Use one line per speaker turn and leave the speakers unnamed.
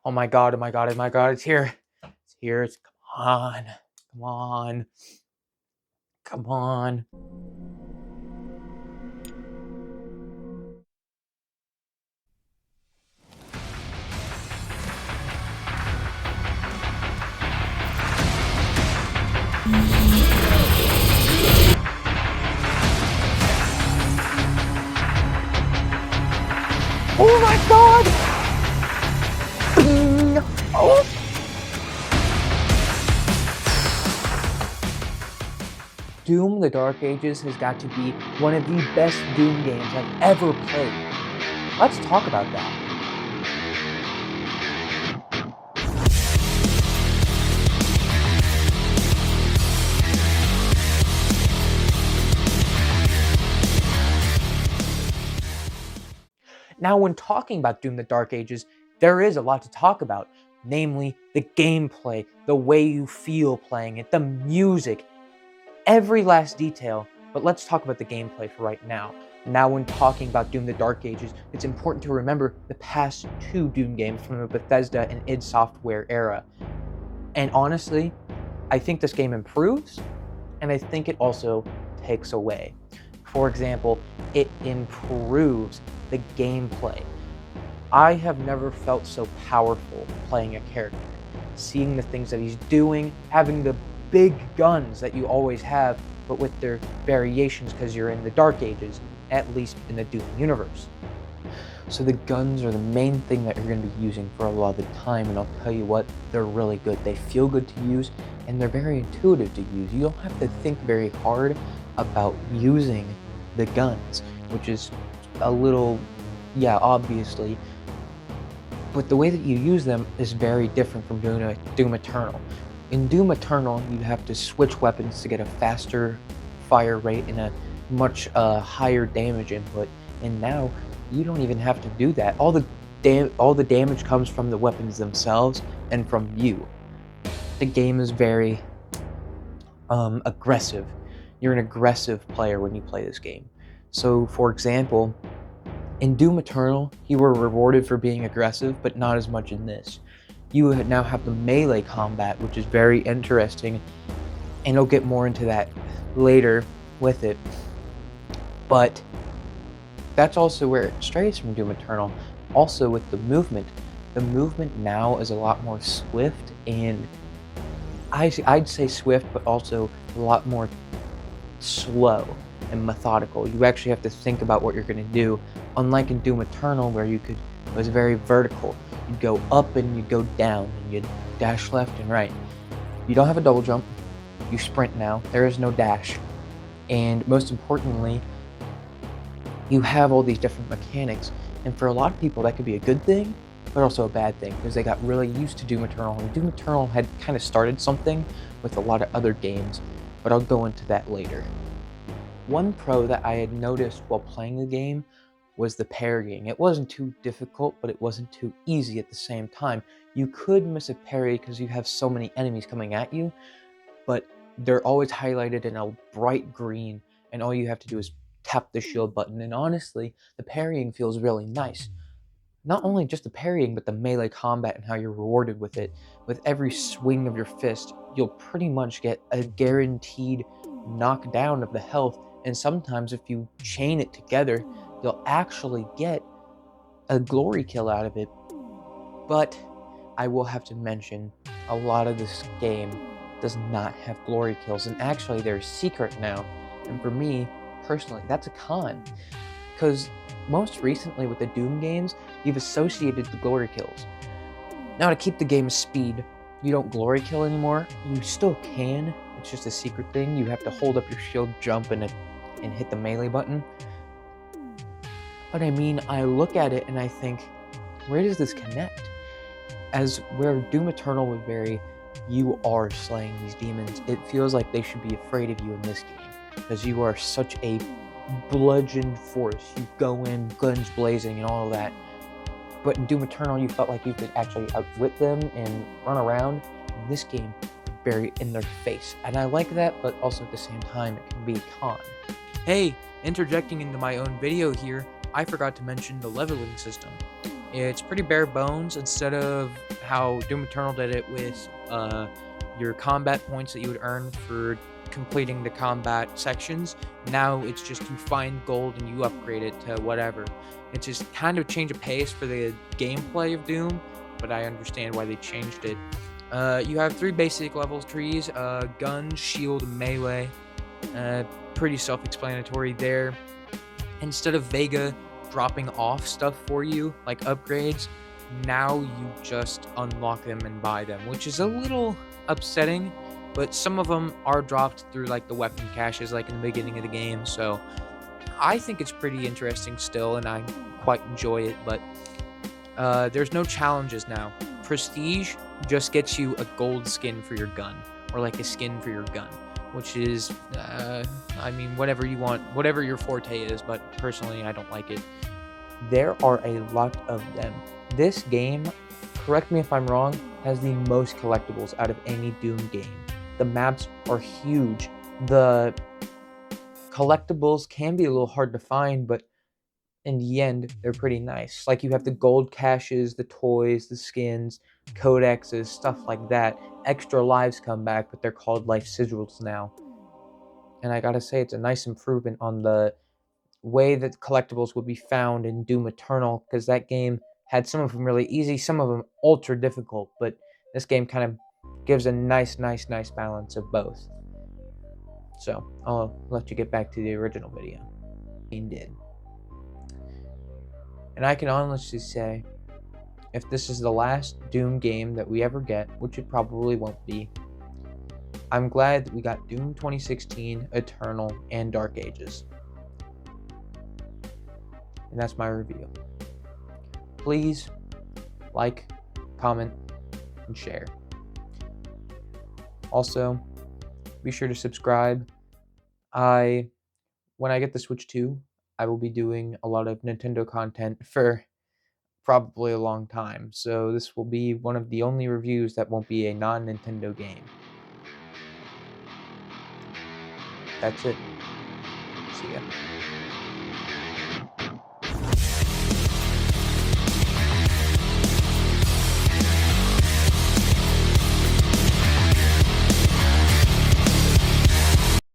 Oh my god, oh my god, oh my god, it's here. It's here. Come on. Come on. Come on. Oh my god! Oh. Doom: The Dark Ages has got to be one of the best Doom games I've ever played. Let's talk about that. Now, when talking about Doom: The Dark Ages, there is a lot to talk about, namely the gameplay, the way you feel playing it, the music, every last detail. But let's talk about the gameplay for right now. Now, when talking about Doom: The Dark Ages, it's important to remember the past two Doom games from the Bethesda and id Software era. And honestly, I think this game improves, and I think it also takes away. For example, it improves the gameplay. I have never felt so powerful playing a character. Seeing the things that he's doing, having the big guns that you always have, but with their variations because you're in the Dark Ages, at least in the Doom universe. So the guns are the main thing that you're going to be using for a lot of the time, and I'll tell you what, they're really good. They feel good to use, and they're very intuitive to use. You don't have to think very hard about using the guns, which is a little, obviously, but the way that you use them is very different from Doom Eternal. In Doom Eternal, you have to switch weapons to get a faster fire rate and a much higher damage input, and now you don't even have to do that. All the damage comes from the weapons themselves and from you. The game is very aggressive. You're an aggressive player when you play this game. So, for example, in Doom Eternal, you were rewarded for being aggressive, but not as much in this. You now have the melee combat, which is very interesting, and I'll get more into that later with it. But that's also where it strays from Doom Eternal. Also with the movement now is a lot more swift, and I'd say swift, but also a lot more slow and methodical. You actually have to think about what you're going to do, unlike in Doom Eternal where it was very vertical. You'd go up and you'd go down, and you'd dash left and right. You don't have a double jump, you sprint now, there is no dash. And most importantly, you have all these different mechanics, and for a lot of people that could be a good thing, but also a bad thing, because they got really used to Doom Eternal, and Doom Eternal had kind of started something with a lot of other games, but I'll go into that later. One pro that I had noticed while playing the game was the parrying. It wasn't too difficult, but it wasn't too easy at the same time. You could miss a parry because you have so many enemies coming at you, but they're always highlighted in a bright green, and all you have to do is tap the shield button, and honestly, the parrying feels really nice. Not only just the parrying, but the melee combat and how you're rewarded with it. With every swing of your fist, you'll pretty much get a guaranteed knockdown of the health, and sometimes if you chain it together, you'll actually get a glory kill out of it. But I will have to mention, a lot of this game does not have glory kills, and actually they're secret now, and for me, personally, that's a con, because most recently with the Doom games, you've associated the glory kills. Now, to keep the game's speed, you don't glory kill anymore. You still can, it's just a secret thing. You have to hold up your shield, jump, and hit the melee button. But I mean, I look at it and I think, where does this connect? As where Doom Eternal was very, you are slaying these demons, it feels like they should be afraid of you in this game, because you are such a bludgeoned force. You go in, guns blazing and all of that. But in Doom Eternal, you felt like you could actually outwit them and run around. In this game, very in their face. And I like that, but also at the same time, it can be a con. Hey, interjecting into my own video here, I forgot to mention the leveling system. It's pretty bare bones. Instead of how Doom Eternal did it with your combat points that you would earn for completing the combat sections, now it's just you find gold and you upgrade it to whatever. It's just kind of change of pace for the gameplay of Doom, but I understand why they changed it. You have 3 basic levels trees: gun, shield, melee. Pretty self-explanatory there. Instead of Vega dropping off stuff for you, like upgrades, now you just unlock them and buy them, which is a little upsetting, but some of them are dropped through like the weapon caches like in the beginning of the game, so I think it's pretty interesting still, and I quite enjoy it, but there's no challenges now. Prestige just gets you a gold skin for your gun, or like a skin for your gun, which is, I mean, whatever you want, whatever your forte is, but personally, I don't like it. There are a lot of them. This game, correct me if I'm wrong, has the most collectibles out of any Doom game. The maps are huge. The collectibles can be a little hard to find, but in the end, they're pretty nice. Like, you have the gold caches, the toys, the skins, codexes, stuff like that. Extra lives come back, but they're called life sigils now. And I gotta say, it's a nice improvement on the way that collectibles would be found in Doom Eternal, because that game had some of them really easy, some of them ultra difficult, but this game kind of gives a nice balance of both. So, I'll let you get back to the original video. He did. And I can honestly say, if this is the last Doom game that we ever get, which it probably won't be, I'm glad that we got Doom 2016, Eternal, and Dark Ages. And that's my review. Please like, comment, and share. Also, be sure to subscribe. When I get the Switch 2, I will be doing a lot of Nintendo content for probably a long time, so this will be one of the only reviews that won't be a non-Nintendo game. That's it. See ya.